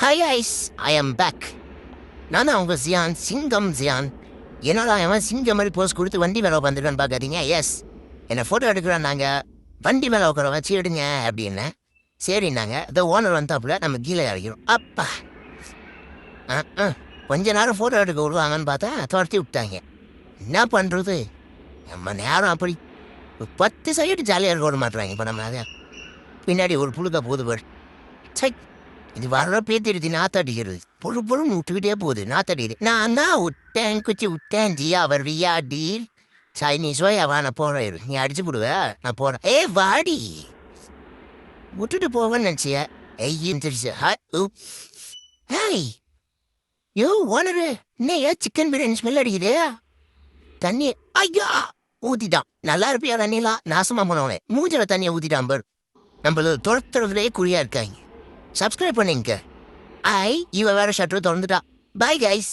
Hi guys, I am back. நான் தான் உங்கள் ஜியான், சிங்கம் ஜியான். என்னடா அவன் சிங்கம் மாதிரி போஸ்ட் கொடுத்து வண்டி மேலே உட்காந்துருக்கான்னு பார்க்காதீங்க. எஸ், என்னை ஃபோட்டோ எடுக்கிறோம் நாங்கள். வண்டி மேலே உட்கார வச்சு எடுங்க அப்படின்னு. சரின்னாங்க. இந்த ஓனர் வந்தாப்புல நம்ம கீழே இறக்கிறோம். அப்பா கொஞ்ச நேரம் ஃபோட்டோ எடுக்க விடுவாங்கன்னு பார்த்தா துரத்தி விட்டாங்க. என்ன பண்ணுறது, நம்ம நேரம் அப்படி 10 சைடு ஜாலியாக இருக்க விட மாட்டுறாங்க. இப்போ நம்ம அதை பின்னாடி ஒரு புழுக்க போகுது பாரு. சை, இது வர பேத்திடுது, நாத்தாடிக்கிறது. பொழுன்னு விட்டுக்கிட்டே போகுது, நாத்தாடிக்குது. நான் தான் விட்டேன், குச்சி விட்டேன். ஜியா வர்றியா டீல்? சைனீஸ் வா, நான் போகிறேன். நீ அடிச்சு போடுவ, நான் போகிறேன். ஏ வாடி, விட்டுட்டு போவேன்னு நினச்சியா? தெரிச்சு. ஹாய் யோ ஓனரு, என்னையா சிக்கன் பிரியாணி ஸ்மெல் அடிக்குது? தண்ணி ஐயா ஊத்திட்டான். நல்லா இருப்பியா தண்ணிலா? நாசமா போனவனே மூஞ்சில தண்ணியை ஊத்திட்டான் பாரு. நம்மள துரத்துறதுலேயே குறியா இருக்காங்க. சப்ஸ்கிரைப் பண்ணிங்க. இவ வேற ஷட்டர் திறந்துட்டா. Bye guys.